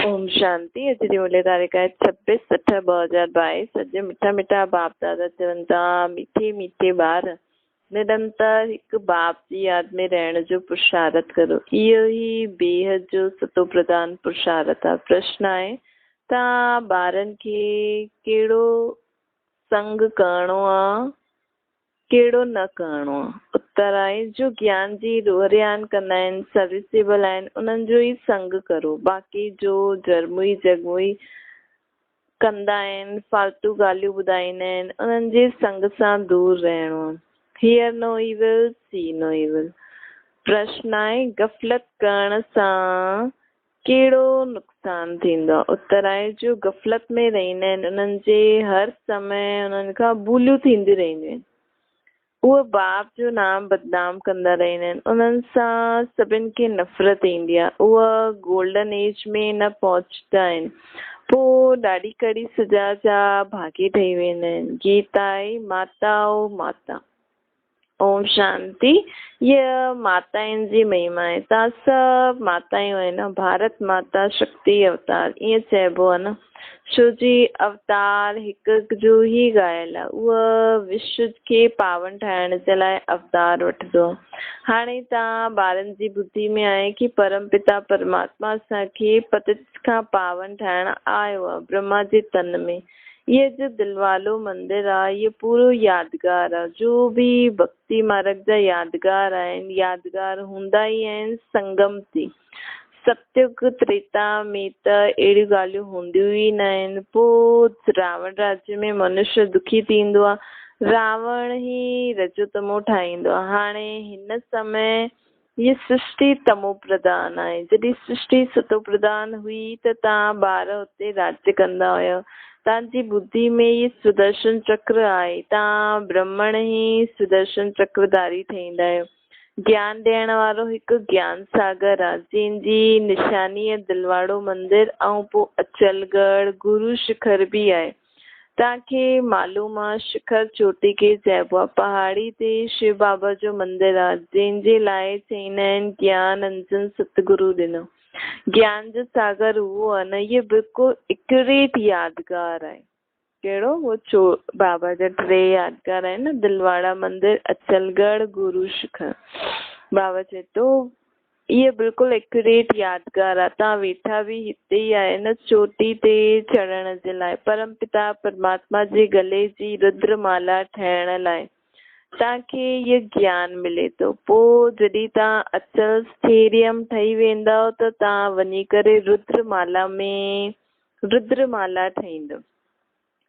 ओम शांति। अॼु जी मुले तारीख़ है 26/6/2022। अॼु मिठा मिठा बाप दादा चवनि था, मीठे मीठे ॿार निरंतर हिकु बाप जी यादि में रहण जो पुरुषारत करो। इहो ई बेहद जो सतो प्रधान पुरुषारत आहे। प्रश्न आहे, तव्हां ॿारनि खे कहिड़ो संग करणो आहे, कहिड़ो न करणो आहे? उत्तर आहे, जो ज्ञान जी रोहरियान कंदा आहिनि, सर्विसेबल आहिनि, उन्हनि जो ई संग करो। बाक़ी जो जरमुई जगमुई कंदा आहिनि, फालतू ॻाल्हियूं ॿुधाईंदा आहिनि, उन्हनि जे संग सां दूर रहणो आहे। Hear no evil, see no evil. प्रश्न आहे, गफ़लत करण सां कहिड़ो नुक़सान थींदो आहे? उत्तर आहे, जो गफ़लत में रहंदा आहिनि, उन्हनि जे हर समय उन्हनि खां भूलियूं थींदियूं रहंदियूं आहिनि। उहे बाप जो नाम बदनाम कंदा रहंदा आहिनि, उन्हनि सां सभिनि खे नफ़रत ईंदी आहे। उहे गोल्डन एज में न पहुचंदा आहिनि, पोइ ॾाढी कड़ी सजा जा भागी ठही वेंदा आहिनि। गीता आहे, माता ओ माता। ओम शांति। यह माताउनि जी महिमा आहे। तव्हां सभु माताऊं आहिनि। भारत माता शक्ति अवतार ईअं चइबो आहे न, छो जी अवतार हिकु जो ई ॻाल्हि आहे। उहा विश्व खे पावन ठाहिण जे लाइ अवतार वठंदो आहे। हाणे तव्हां ॿारनि जी ॿुद्धि में आहे कि परम पिता परमात्मा असांखे पतित खां पावन ठाहिण आयो आहे ब्रह्मा जे तन में। ये जो दिलवालो मंदिर आहे, ये पूरो यादगार आहे। जो बि भक्ति मार्ग जा यादगार आहिनि, यादगार हूंदा ई आहिनि संगम ते। सत्युग त्रेता में त अहिड़ियूं ॻाल्हियूं हूंदियूं ई न आहिनि। पोइ रावण राज्य में मनुष्य दुखी थींदो आहे, रावण ई रजो तमो ठाहींदो आहे। हाणे हिन समय ये सृष्टि तमो प्रधान आहे। जॾहिं सृष्टि सतो प्रधान हुई त तव्हां ॿार हुते राज्य कंदा हुयो। तव्हांजी ॿुद्धि में ये सुदर्शन चक्र आहे, तव्हां ब्रह्मण ई सुदर्शन चक्रधारी ठहींदा आहियो। ज्ञान ॾियण वारो हिकु ज्ञान सागर आहे, जंहिंजी निशानी आहे दिलवाड़ो मंदिर ऐं पोइ अचलगढ़ गुरु शिखर बि आहे। तव्हांखे मालूम आहे, शिखर चोटी खे चइबो आहे। पहाड़ी ते शिव बाबा जो मंदिर आहे, जंहिंजे लाइ चईंदा आहिनि ज्ञान अंजन सतगुरु ॾिनो। ज्ञान जो सागर उहो आहे न, इहो बिल्कुलु एक्यूरेट यादगार आहे। कहिड़ो? वो बाबा जा 3 यादगार आहिनि न, दिलवाड़ा मंदिर, अचलगढ़, गुरु शिखर। बाबा चए थो इहे बिल्कुलु एक्यूरेट यादगार आहे। तव्हां वेठा बि हिते ई आहे न, चोटी ते चढ़ण जे लाइ, परम पिता परमात्मा जे गले जी रुद्रमाला ठहिण लाइ। तव्हांखे इहो ज्ञान मिले थो। पोइ जॾहिं तव्हां अचल स्थैर्यम ठही वेंदव त तव्हां वञी करे रुद्रमाला में रुद्रमाला ठहींदव।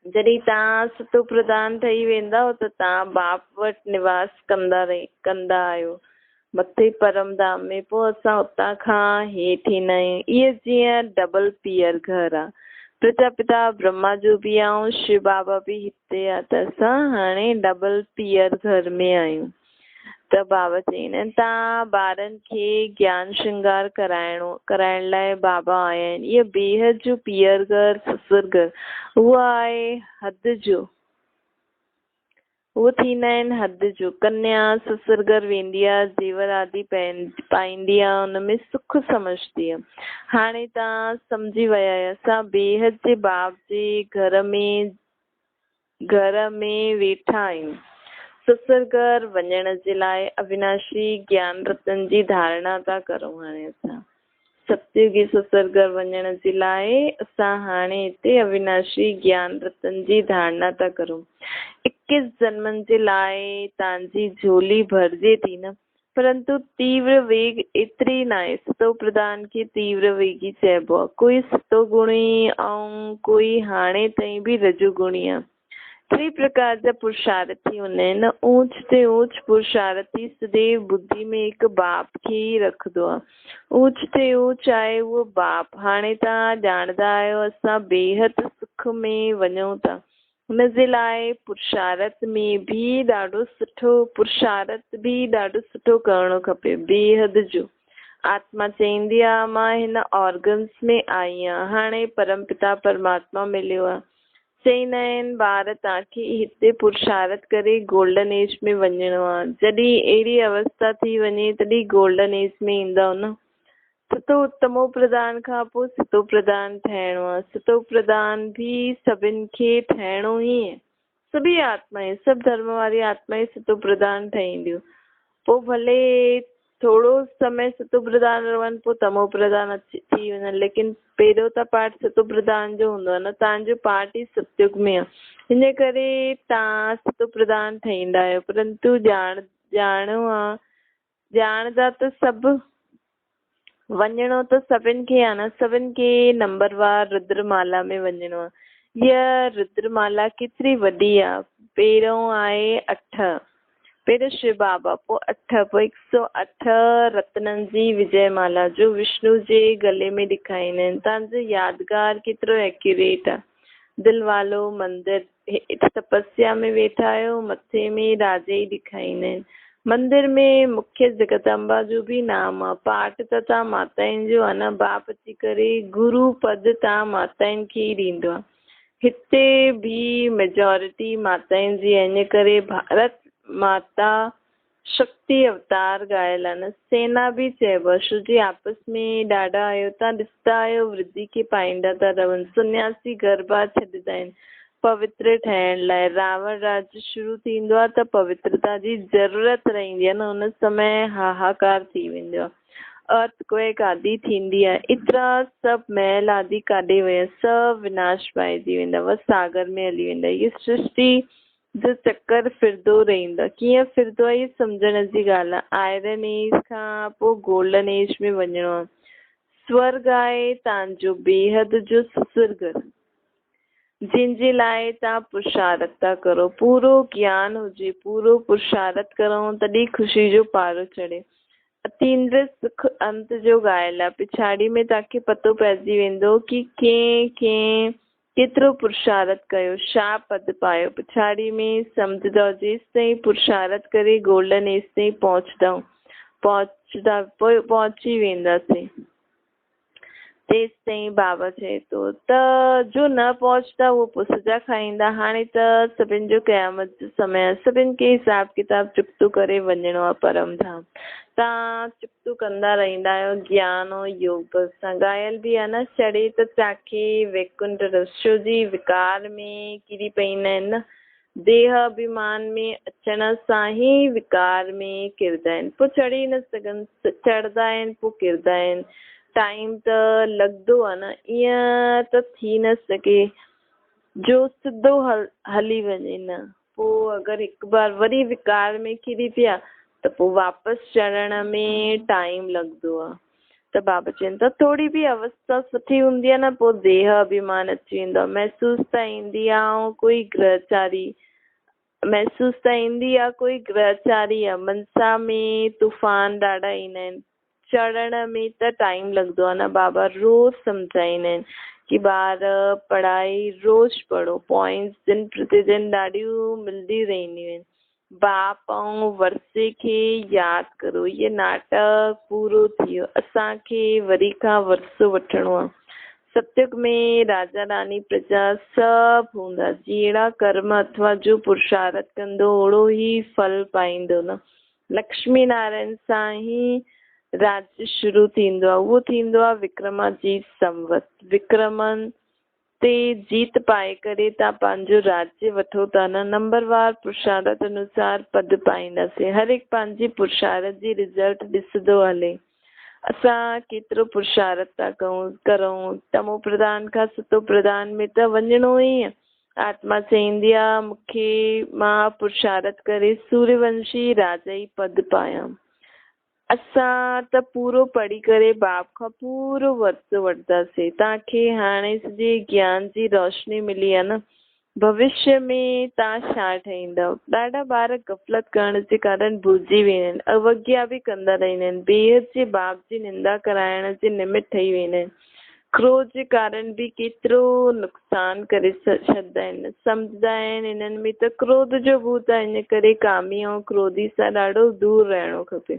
जॾहिं तव्हां सतो प्रधान ठही वेंदव त तव्हां बाप वटि निवास कंदा आहियो मथे परम धाम में। पोइ असां उतां खां हेठि ईंदा आहियूं। इहे जीअं डबल पीअर घर आहे। प्रजापिता ब्रह्मा जो बि आहे, शिव बाबा बि हिते आहे, त असां हाणे डबल पीअर घर में आहियूं। त बाबा चईंदा आहिनि तव्हां ॿारनि खे ज्ञान श्रृंगार कराइण लाइ बाबा आया आहिनि। इहो बेहद जो पीअर घर, ससुर घर, उहो आहे हद जो। उहो थींदा आहिनि हद जो। कन्या ससुर घर वेंदी आहे, जेवर आदि पाईंदी आहे, हुनमें सुख समझदी आहे। हाणे तव्हां सम्झी विया आहियो, असां बेहद जे बाप जे घर में वेठा आहियूं। ससुर घर वञण जे लाइ अविनाशी ज्ञान रतन जी धारणा था करूं। हाणे असां सत्युगी ससुर घर वञण जे लाइ असां हाणे हिते अविनाशी ज्ञान रतन जी धारणा था करूं। 21 जन्मनि जे लाइ तव्हांजी झोली भरिजे थी न, परंतु तीव्र वेग एतिरी न आहे। सतो प्रधान खे तीव्र वेगी चइबो आहे। कोई सतो गुणी ऐं कोई हाणे ताईं बि रजो गुणी आहे। 3 प्रकार जा पुरुषार्थी हूंदा आहिनि। ऊंच ते ऊंच पुरुषार्थी सदैव बुद्धि में हिकु बाप खे ई रखंदो आहे। ऊंच ते ऊंच आहे उहो बाप। हाणे तव्हां ॼाणंदा आहियो असां बेहद सुख में वञूं था। हुनजे लाइ पुरुषार्थ में बि ॾाढो सुठो करणो खपे, बेहद जो। आत्मा चईंदी आहे मां हिन ऑर्गन्स में आई आहियां। हाणे परम पिता परमात्मा मिलियो आहे। चईंदा आहिनि ॿार तव्हांखे हिते पुरुषार्थ करे गोल्डन एज में वञिणो आहे। जॾहिं अहिड़ी अवस्था थी वञे तॾहिं गोल्डन एज में ईंदव न। सतो तमो प्रधान खां पोइ सतो प्रधान ठहिणो आहे। सतो प्रधान भी सभिनि खे ठहिणो ई आहे। सभी आत्माएं, सभु धर्म वारी आत्माएं सतो प्रधान ठहींदियूं। पोइ भले थोरो समय सतो प्रधान रहनि, पोइ तमो प्रधान अची थी वञनि, लेकिन पहिरियों त पार्ट सतो प्रधान जो हूंदो आहे न। तव्हांजो पार्ट ई सतयुग में आहे, हिन करे तव्हां सतो प्रधान ठहींदा आहियो। परंतु ॼाणो आहे, ॼाणदा त सभु, वञिणो त सभिनि खे आहे न। सभिनि खे नंबरवार रुद्रमाला में वञिणो आहे। हीअ रुद्रमाला केतिरी वॾी आहे। पहिरियों आहे 8, पहिरियों शिव बाबा, पोइ 8, पोइ 108 रत्ननि जी विजयमाला जो विष्णु जे गले में ॾेखारींदा आहिनि। तव्हांजो यादगार केतिरो एक्यूरेट आहे। दिलवालो मंदिर, तपस्या में वेठा आहियो, मथे में राजा ई ॾेखारींदा आहिनि। मंदिर में मुख्य जगदम्बा जो भी नाम आहे। पाठ त तव्हां माताउनि जो आहे न। बाप अची करे गुरु पद तव्हां माताउनि खे ई ॾींदो आहे। हिते भी मेजॉरिटी माताउनि जी आहे, इन करे भारत माता शक्ति अवतार ॻायल आहे न। सेना भी चइबो, छो जी आपस में ॾाढा आहियो, तव्हां ॾिसंदा आहियो वृद्धि खे पाईंदा था रहनि। सन्यासी गरबा छॾंदा आहिनि पवित्र ठहिण लाइ। रावण राज्य शुरू थींदो आहे त पवित्रता जी ज़रूरत रहंदी आहे न। हुन समय हाहाकार थी वेंदो आहे, अर्थक्वेक आदि थींदी आहे। एतिरा सभु महल आदि काॾे विया, सभु विनाश पाइजी वेंदा, बस सागर में हली वेंदा। हीअ सृष्टि जो चक्कर फिरंदो रहंदो। कीअं फिरंदो आहे, इहा सम्झण जी ॻाल्हि आहे। आयरन एज खां पोइ गोल्डन एज में वञिणो आहे। स्वर्ग आहे तव्हांजो बेहद जो सुर्ग, जंहिंजे लाइ तव्हां पुरुषार्थ था करो। पूरो ज्ञान हुजे, पूरो पुरुषार्थ करो, तॾहिं ख़ुशी जो पारो चढ़े। अतीन्द्र सुख अंत जो ॻाल्हि आहे। पिछाड़ी में तव्हांखे पतो पइजी वेंदो कि कंहिं केतिरो पुरुषार्थ कयो, छा पद पायो। पिछाड़ी में सम्झंदव जेसि ताईं पुरुषार्थ करे गोल्डन एज ताईं पहुची वेंदासीं, तेसि ताईं बाबा चए थो त जो न पहुचंदा उहो पोइ सजा खाईंदा। हाणे त सभिनि जो क़यामत जो समय आहे। सभिनि खे हिसाब किताब चुक्तो करे वञिणो आहे परम धाम। तव्हां चुक्तो कंदा रहंदा आहियो ज्ञान ऐं योग सां। ॻायल बि आहे न, चढ़े त चाखे वैकुंठ रस, छो जी विकार में किरी पईंदा आहिनि न। देह अभिमान में अचण सां ई विकार में किरंदा आहिनि, पोइ चढ़ी न सघनि। चढ़ंदा आहिनि पोइ किरंदा आहिनि। टाइम त लॻंदो आहे न, ईअं त थी न सघे जो सिधो हली वञे न। पोइ अगरि हिकु बार वरी विकार में किरी पिया त पोइ वापसि चढ़ण में टाइम लॻंदो आहे। त बाबा चवनि था थोरी बि अवस्था सुठी हूंदी आहे न, पोइ देह अभिमान अची वेंदो आहे। महसूस त ईंदी आहे कोई ग्रहचारी, महसूस त ईंदी आहे कोई ग्रहचारी आहे। मनसा में तूफ़ान ॾाढा ईंदा आहिनि, चढ़ण में त टाइम लॻंदो आहे न। बाबा रोज़ सम्झाईंदा आहिनि कि ॿार पढ़ाई रोज़ पढ़ो, पॉइंट्स दिन प्रतिदिन ॾाढियूं मिलंदी रहंदियूं आहिनि। बाप ऐं वर्से खे यादि करो। इहे नाटक पूरो थी वियो, असांखे वरी खां वरसो वठिणो आहे। सतयुग में राजा रानी प्रजा सभु हूंदा। जहिड़ा कर्म अथवा जो पुरुषार्थ कंदो ओड़ो ई फल पाईंदो न। लक्ष्मी नारायण सां ई राज्य शुरू थींदो आहे, उहो थींदो आहे विक्रमाजीत संवत। विक्रमनि ते जीत पाए करे तव्हां पंहिंजो राज्य वठो था न। नंबरवार पुरुषार्थ अनुसार पद पाईंदासीं। हर हिकु पंहिंजी पुरुषार्थ जी रिज़ल्ट ॾिसंदो हले असां केतिरो पुरुषार्थ था करूं। तमो प्रधान खां सतो प्रधान में त वञिणो ई आहे। आत्मा चईंदी आहे मूंखे, मां पुरुषार्थ करे सूर्यवंशी राजा ई पद पायां। असां त पूरो पढ़ी करे बाप खां पूरो वरितो वठंदासीं। तव्हांखे हाणे सॼे ज्ञान जी रोशनी मिली आहे न। भविष्य में तव्हां छा ठहींदव। ॾाढा ॿार गफ़लत करण जे कारण भुलिजी वेंदा आहिनि, अवज्ञा बि कंदा रहंदा आहिनि, बेहद जे बाप जी निंदा कराइण जे निमित ठही वेंदा आहिनि। क्रोध जे कारण बि केतिरो नुक़सान करे छॾंदा आहिनि। सम्झंदा आहिनि इन्हनि में त क्रोध जो भूत आहे, इन करे कामी ऐं क्रोधी सां ॾाढो दूर रहणो खपे।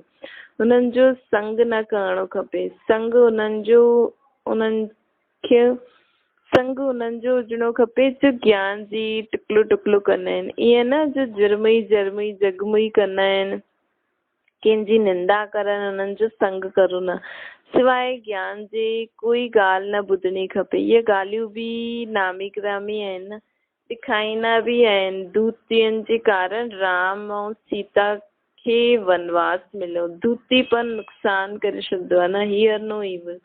उन्हनि जो संग न करणो खपे। संग उन्हनि जो हुजिणो खपे जो ज्ञान जी टुकलू कंदा आहिनि। ईअं न जो जरमई जगमुई कंदा आहिनि, कंहिंजी निंदा करनि, उन्हनि जो संग करो न। सिवाय ज्ञान जे कोई ॻाल्हि न ॿुधणी खपे। इहे ॻाल्हियूं बि नामी गिरामी आहिनि, ॾेखारींदा बि आहिनि। दूतियुनि जे कारण राम ऐं सीता खे वनवास मिलियो। दूतीपन नुक़सान करे छॾींदो आहे न, हीयर नो ईविल।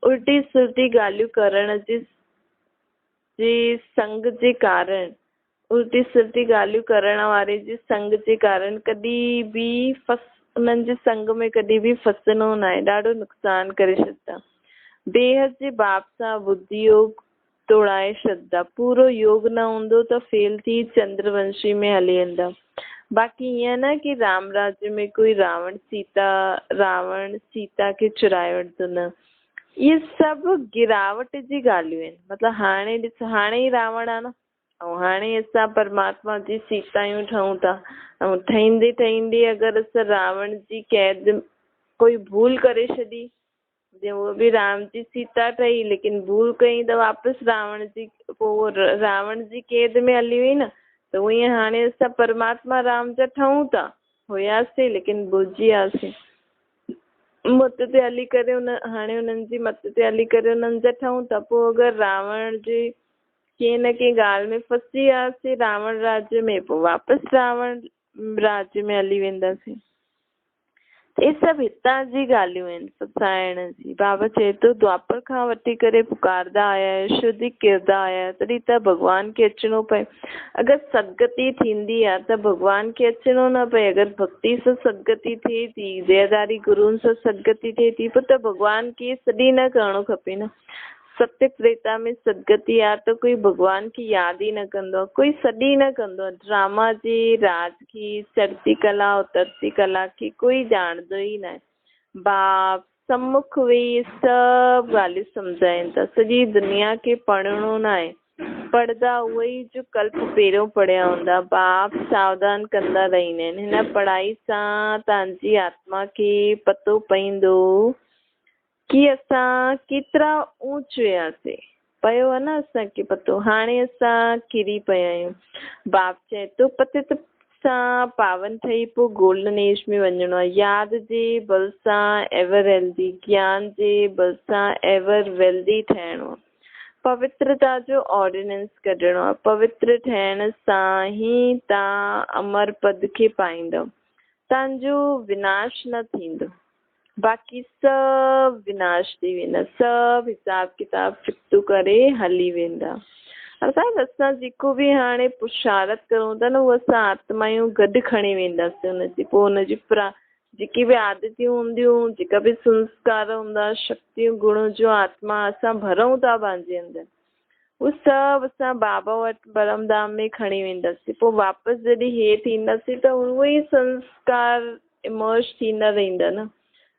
उल्टी सुल्टी ॻाल्हियूं करण जे संग जे कारण, उल्टी सुल्टी ॻाल्हियूं करण वारे जे संग जे कारण कॾहिं बि उन्हनि जे संग में कॾहिं बि फसणो न आहे, ॾाढो नुक़सान करे छॾंदा। बेहद जे बाप सां बुद्धि योग तोड़ाए छॾंदा। पूरो योग न हूंदो त फेल थी चंद्रवंशी में हली वेंदा। बाक़ी ईअं न कि राम राज्य में कोई रावण सीता खे चुराए वठंदो, न। इहे सभु गिरावट जी ॻाल्हियूं आहिनि। मतिलबु हाणे ॾिस, हाणे ई रावण आहे न, ऐं हाणे असां परमात्मा जी सीतायूं ठहूं था। ऐं ठहींदे ठहींदे अगरि असां रावण जी क़ैद कोई भूल करे छॾी, उहो बि राम जी सीता ठही, लेकिन भूल कई त वापसि रावण जी क़ैद में हली वई न। त उहो ईअं हाणे असां परमात्मा राम जा ठहूं था, हुयासीं लेकिन भुलिजी वियासीं। मत ते हली करे हाणे उन्हनि जी मत ते हली करे उन्हनि जा ठहूं था। पोइ अगरि रावण जे कंहिं न कंहिं ॻाल्हि में फसी वियासीं रावण राज्य में, पोइ वापसि रावण राज्य में हली वेंदासीं। इहे सभु हितां जी ॻाल्हियूं आहिनि, फसाइण जी। बाबा चए थो द्वापर खां वठी करे पुकारंदा आया, शुद्ध किरंदा आया, तॾहिं त भॻवान खे अचिणो पए। अगरि सदगति थींदी आहे त भॻवान खे अचिणो न पए। अगरि भक्ति सां सदगति थिए थी, दयादारी गुरुनि सां सदगति थिए थी, पोइ त भॻवान खे सॾी न करणो खपे न। सत्य त्रेता में सदगति आहे त कोई भॻवान खे यादि ई न कंदो आहे, कोई सॾी न कंदो आहे। ड्रामा जे राज की चढ़ती कला उतरती कला की कोई ॼाणंदो ई न आहे। बाप सम्मुख वेही सभु ॻाल्हियूं सम्झाइनि था। सॼी दुनिया खे पढ़णो न आहे, पढ़ंदा उहे ई जो कल्प पहिरियों पढ़िया हूंदा। बाप सावधान कंदा रहंदा आहिनि। हिन पढ़ाई सां तव्हांजी आत्मा खे पतो पवंदो कि असां केतिरा ऊच वियासीं। पियो आहे न असांखे पतो, हाणे असां किरी पिया आहियूं। बाप चए थो पतित सां पावन ठही पोइ गोल्डन एज में वञिणो आहे। यादि जे बल सां एवर हेल्दी, ज्ञान जे बल सां एवर वेल्दी ठहिणो आहे। पवित्रता जो ऑर्डिनेंस कढणो आहे। पवित्र ठहिण सां ई तव्हां अमर पद खे पाईंदव। तव्हांजो विनाश न थींदो, बाक़ी सभु विनाश थी वेंदा। सभु हिसाब किताब फिक्तू करे हली वेंदा। असां जेको बि हाणे पुरुषारत करूं था न, उहो असां आत्मायूं गॾु खणी वेंदासीं हुनजी। पोइ हुनजी जेकी बि आदतियूं हूंदियूं, जेका बि संस्कार हूंदा, शक्तियूं गुण जो आत्मा असां भरूं था पंहिंजे अंदरि, उहो सभु असां बाबा वटि परमधाम में खणी वेंदासीं। पोइ वापसि जॾहिं हे थींदासीं त उहो ई संस्कार इमर्ज थींदा रहंदा न।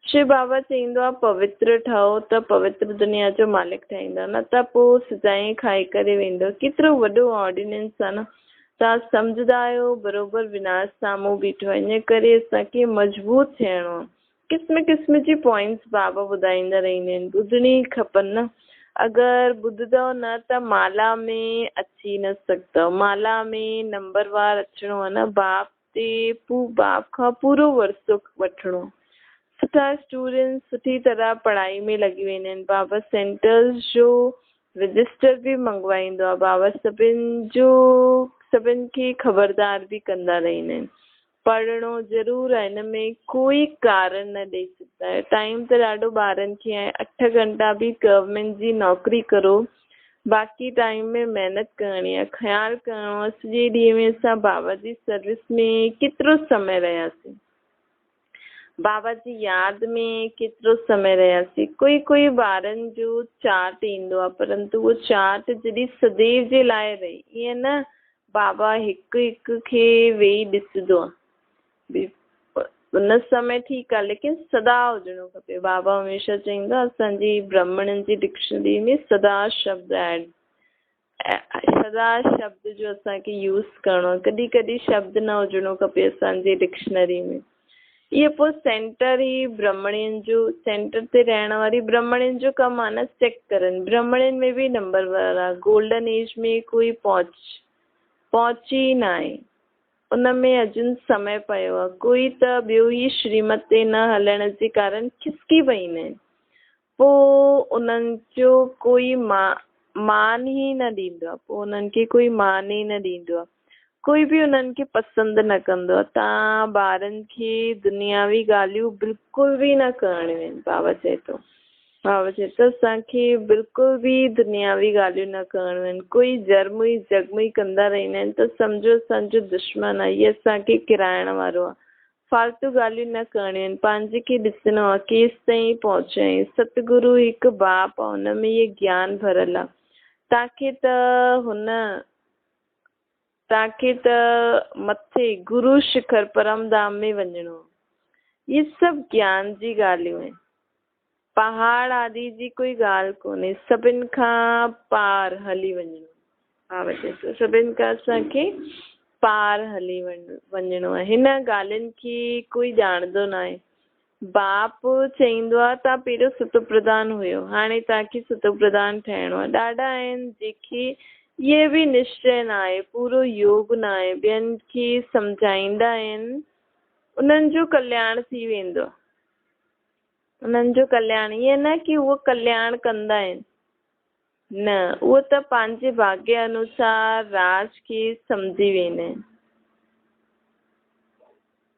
शिव बाबा चईंदो आहे पवित्र ठहो त पवित्र दुनिया जो मालिक ठाहींदा, न त पोइ सजाएं खाई करे वेंदो। केतिरो वॾो ऑर्डिनेंस आहे न। तव्हां सम्झंदा आहियो बराबरि विनाश साम्हूं बीठो आहे। इन करे असांखे मज़बूत थियणो आहे। क़िस्म क़िस्म जी पॉइंट्स बाबा ॿुधाईंदा रहंदा आहिनि, ॿुधणी खपनि न। अगरि ॿुधंदव न त माला में अची न सघंदव। माला में नंबरवार अचिणो आहे न। बाप खां पूरो वरिसो वठिणो। सुठा स्टूडेंट्स सुठी तरह पढ़ाई में लॻी वेंदा आहिनि। बाबा सेंटर्स जो रजिस्टर बि मंगवाईंदो आहे। बाबा सभिनि खे ख़बरदार बि कंदा रहंदा आहिनि। पढ़णो ज़रूरु आहे, हिन में कोई कारण न ॾेई सघंदा आहियो। टाइम त ॾाढो ॿारनि खे आहे। 8 घंटा बि गवर्नमेंट जी नौकिरी करो, बाक़ी टाइम में महिनत करणी आहे, ख़्यालु करिणो आहे सॼे ॾींहं में असां बाबा जी सर्विस में केतिरो समय रहियासीं, बाबा जी यादि में केतिरो समय रहियासीं। कोई ॿारनि जो चार्ट ईंदो आहे, परंतु उहो चार्ट जॾहिं सदैव जे लाइ रहे, ईअं न बाबा हिकु हिकु खे वेही ॾिसंदो आहे। उन समय ठीकु आहे, लेकिन सदा हुजिणो खपे। बाबा हमेशह चईंदो आहे असांजी ब्राह्मणनि जी डिक्शनरी में सदा शब्द जो असांखे यूज़ करिणो आहे। कॾहिं कॾहिं शब्द न हुजिणो खपे असांजी डिक्शनरी में। इहो पोइ सेंटर ई ब्राह्मणनि जो, सेंटर ते रहण वारी ब्राह्मणनि जो कमु आहे न चेक करनि। ब्राह्मणनि में बि नंबरवार आहे। गोल्डन एज में कोई पहुची न आहे, उन में अॼु समय पियो आहे। कोई त ॿियो ई श्रीमत ते न हलण जे कारण खिसकी पईंदा आहिनि। पोइ उन्हनि जो कोई मान ई न ॾींदो आहे, पोइ उन्हनि खे कोई मान ई न ॾींदो आहे, कोई बि उन्हनि खे पसंदि न कंदो आहे। तव्हां ॿारनि खे दुनियावी ॻाल्हियूं बिल्कुलु बि न करणियूं आहिनि। बाबा चए थो असांखे बिल्कुलु बि दुनियावी ॻाल्हियूं न करणियूं आहिनि। कोई जरमुई जगमुई कंदा रहंदा आहिनि त सम्झो असांजो दुश्मन आहे, इहे असांखे किराइण वारो आहे। फालतू ॻाल्हियूं न करणियूं आहिनि, पंहिंजे खे ॾिसणो आहे केसि ताईं पहुचई। सतगुरु हिकु बाप आहे, हुन में इहे ज्ञान भरियलु आहे। तव्हांखे त मथे गुरु शिखर परम धाम में वञिणो आहे। इहे सभु ज्ञान जी ॻाल्हियूं आहिनि, पहाड़ आदि जी कोई ॻाल्हि कोन्हे। सभिनि खां पार हली वञिणो, सभिनि खां असांखे पार हली वञिणो आहे। हिन ॻाल्हियुनि खे कोई ॼाणंदो न आहे। बाप चईंदो आहे तव्हां पहिरियों सतो प्रधान हुयो, हाणे तव्हांखे सतो प्रधान ठहिणो आहे। ॾाढा आहिनि जंहिंखे इहे बि निश्चय न आहे, पूरो योग न आहे, ॿियनि खे सम्झाईंदा आहिनि, उन्हनि जो कल्याण थी वेंदो। उन्हनि जो कल्याण ईअं न की उहो कल्याण कंदा आहिनि, न, उहो त पंहिंजे भाग्य अनुसार राज खे सम्झी वेंदा आहिनि।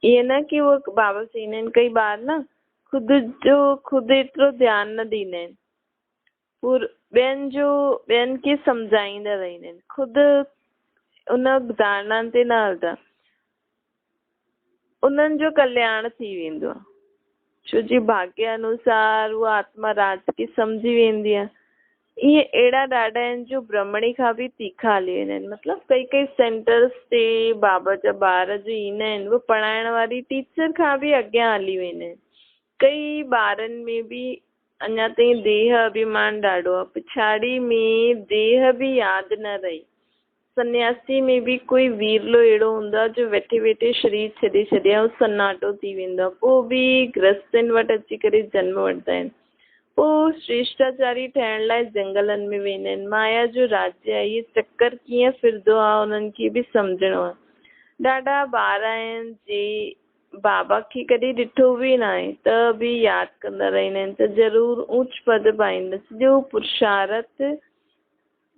ईअं न की उहो बाबा चईंदा आहिनि कई ॿार न ख़ुदि एतिरो ध्यानु न ॾींदा आहिनि, ॿियनि खे सम्झाईंदा रहंदा आहिनि, ख़ुदि उन धारणा ते न हलंदा। उन्हनि जो कल्याण थी वेंदो आहे, छो जी भाग्य अनुसार उहा आत्मा राज खे सम्झी वेंदी आहे। इहे अहिड़ा ॾाढा आहिनि जो ब्रह्मणी खां बि तीखा हली वेंदा आहिनि। मतिलबु कई सेंटर्स ते बाबा जा ॿार जो ईंदा आहिनि, उहे पढ़ाइण वारी टीचर खां बि अॻियां हली वेंदा आहिनि। कई ॿारनि में बि अञा ताईं देह अभिमान ॾाढो आहे, पिछाड़ी में देह बि यादि न रही। सन्यासी में बि कोई वीरलो अहिड़ो हूंदो आहे जो वेठे वेठे शरीर छॾे ऐं सन्नाटो थी वेंदो आहे, पोइ बि गृहस्थनि वटि अची करे जन्म वठंदा आहिनि। पोइ श्रेष्ठाचारी ठहिण लाइ जंगलनि में वेंदा आहिनि। माया जो राज्य आहे, इहे चक्कर कीअं फिरंदो आहे उन्हनि खे बि सम्झणो आहे। ॾाढा ॿार आहिनि जे बाबा खे कॾहिं ॾिठो बि न आहे त बि यादि कंदा रहंदा आहिनि त ज़रूरु ऊच पद पाईंदसि। जो पुरुषार्थ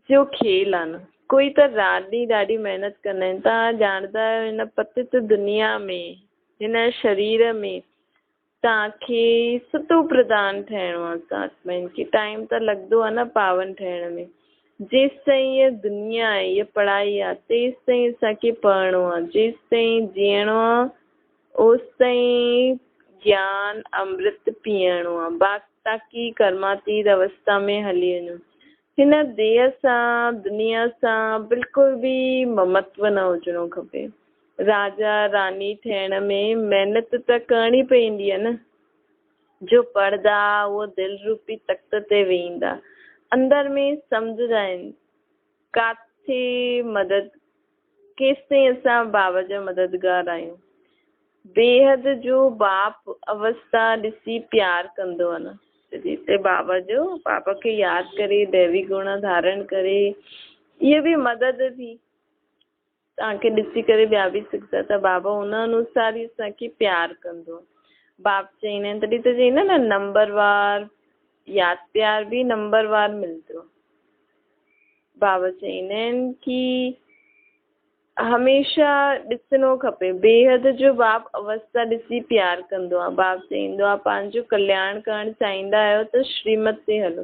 जो खेल आहे न, कोई त रात ॾींहुं ॾाढी महिनत कंदा आहिनि। तव्हां ॼाणंदा आहियो हिन पतित दुनिया में, हिन शरीर में तव्हांखे सतो प्रधान ठहिणो आहे। आत्माउनि खे टाइम त लॻंदो आहे न पावन ठहिण में। जेसि ताईं इहा दुनिया आहे, इहा पढ़ाई आहे, तेसि ताईं असांखे पढ़णो आहे। जेसि ताईं जीअणो आहे ओसि ताईं ज्ञान अमृत पीअणो आहे, ताकी कर्मातीत अवस्था में हली वञो। हिन देह सां दुनिया सां बिल्कुलु बि ममत्व न हुजिणो खपे। राजा रानी ठहिण में महिनत त करणी पवंदी आहे न। जो पढ़ंदा उहो दिलि रूपी तख़्त ते वेहींदा, अंदर में सम्झंदा आहिनि किथे मदद, केसि ताईं असां बाबा जा मददगार आहियूं। बेहद जो बाप अवस्था ॾिसी प्यार कंदो आहे न, जिते बाबा खे यादि करे दैवी गुण धारण करे, इहे बि मदद थी। तव्हांखे ॾिसी करे ॿिया बि सिखंदा त बाबा हुन अनुसार ई असांखे प्यार कंदो आहे। बाप चईंदा आहिनि तॾहिं त चईंदा न नंबरवार यादि प्यार बि नंबरवार मिलंदो। बाबा चईंदा आहिनि की हमेशह ॾिसणो खपे, बेहद जो बाप अवस्था ॾिसी प्यार कंदो आहे। बाप चईंदो आहे पंहिंजो कल्याण करणु चाहींदा आहियो त श्रीमत ते हलो,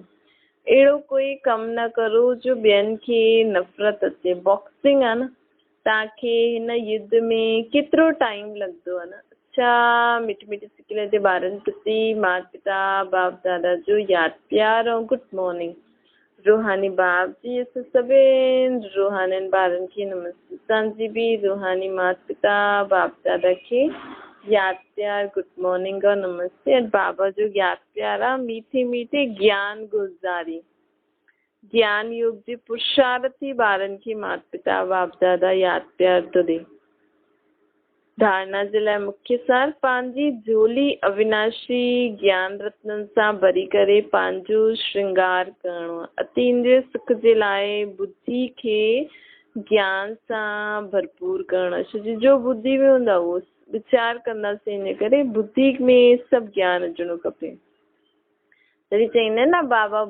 अहिड़ो कोई कमु न करो जो ॿियनि खे नफ़रत अचे। बॉक्सिंग आहे न, तव्हांखे हिन युद्ध में केतिरो टाइम लॻंदो आहे न। अच्छा मिठी मिठी सिकले ते ॿारनि प्रति माता पिता बाप दादा जो यादि प्यार ऐं गुड मॉर्निंग। रूहानी बाप जी असां सभिनि रूहानियुनि ॿारनि खे नमस्ते। तव्हांजी बि रूहानी माता पिता बाप दादा खे यादि प्यार गुड मॉर्निंग और नमस्ते। बाबा जो यादि प्यार आहे मीठे मीठे ज्ञान गुज़ारी, ज्ञान योग जे पुरुषार्थी ॿारनि खे माता पिता बाप दादा यादि प्यार थो ॾे। धारणा जे लाइ मुख्य सार, पंहिंजी झोली अविनाशी ज्ञान रत्ननि सां भरी करे पंहिंजो श्रृंगार करणो आहे। अतीन्द्रिय सुख जे लाइ बुद्धि खे ज्ञान सां भरपूर करणो आहे। छो जो बुद्धि में हूंदा उहो वीचार कंदासीं, इन करे बुद्धि में सभु ज्ञान अचणो खपे। तॾहिं चईंदा आहिनि न बाबा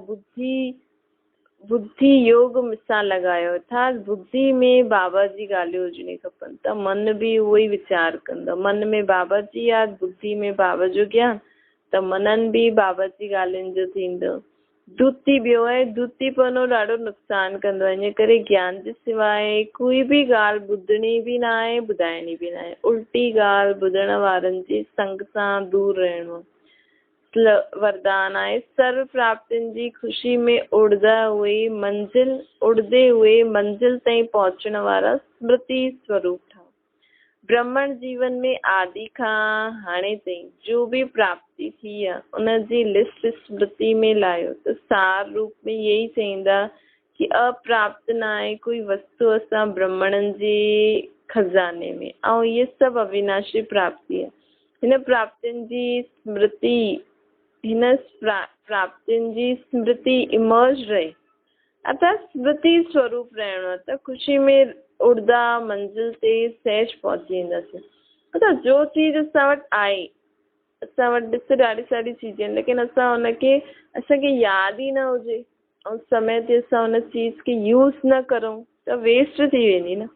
बुद्धि योग मिसां लॻायो, अर्थात बुद्धि में बाबा जी ॻाल्हियूं हुजणी खपनि त मन बि उहो ई वीचार कंदो। मन में बाबा जी यादि, बुद्धि में बाबा जो ज्ञान, त मनन बि बाबा जी ॻाल्हियुनि जो थींदो। दूती ॿियो आहे, दूतीपनो ॾाढो नुक़सान कंदो आहे, इन करे ज्ञान जे सवाइ कोई बि ॻाल्हि ॿुधणी बि न आहे, ॿुधाइणी बि न आहे। उल्टी ॻाल्हि ॿुधण वारनि जे संग सां दूर रहणो। वरदान आहे, सर्व प्राप्तियुनि जी ख़ुशी में उड़दे हुए मंजिल ताईं पहुचण वारा स्मृति स्वरूप ठाहो। ब्रह्मण जीवन में आदि खां हाणे ताईं जो बि प्राप्ति थी आहे उनजी लिस्ट स्मृति में लायो त सार रूप में यही चईंदा कि अप्राप्त न आहे कोई वस्तु असां ब्रह्मणनि जे खज़ाने में, ऐं इहे सभु अविनाशी प्राप्ति आहे। हिन प्राप्तियुनि जी स्मृति इमर्ज रहे, अर्थात स्मृति स्वरूप रहणो आहे त ख़ुशी में उड़दा मंजिल ते सहज पहुची वेंदासीं। असां जो चीज़ असां वटि आहे, असां वटि ॾिस ॾाढी सारी चीज़ें आहिनि, लेकिन असांखे यादि ई न हुजे ऐं समय ते असां हुन चीज़ खे यूज़ न करूं त वेस्ट थी वेंदी न।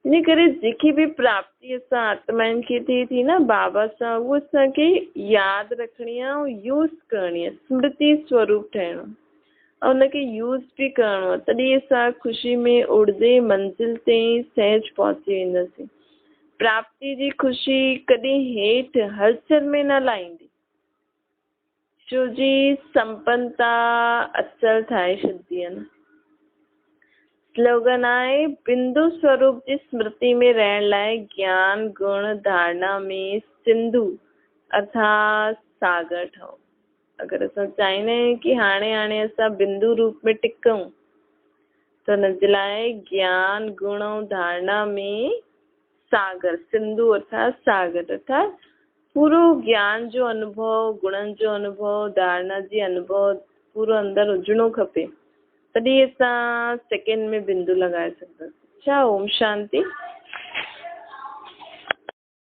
इन करे जेकी बि प्राप्ति असां आत्माउनि खे थी न बाबा सां, उहो असांखे यादि रखणी आहे ऐं यूज़ करणी आहे, स्मृति स्वरूप ठहिणो ऐं हुनखे यूज़ बि करिणो आहे, तॾहिं असां ख़ुशी में उड़दे मंज़िल ताईं सहज पहुची वेंदासीं। प्राप्ति जी ख़ुशी कॾहिं हेठि हलचल में न लाहींदी, छो जी संपन्नता अचल ठाहे छॾंदी आहे न। स्लोगन आहे, बिंदु स्वरूप जी स्मृति में रहण लाइ ज्ञान गुण धारणा में सिंधु अर्थात सागर ठहो। अगरि असां चाहींदा आहियूं कि हाणे असां बिंदु रूप में टिकूं त हुनजे लाइ ज्ञान गुण ऐं धारणा में सागर, सिंधु अर्थात सागर, अर्थात पूरो ज्ञान जो अनुभव, गुणनि जो अनुभव, धारणा जी अनुभव पूरो अंदरि हुजणो खपे, तॾहिं असां सेकेंड में बिंदु लॻाए सघंदासीं। अच्छा, ओम शांति।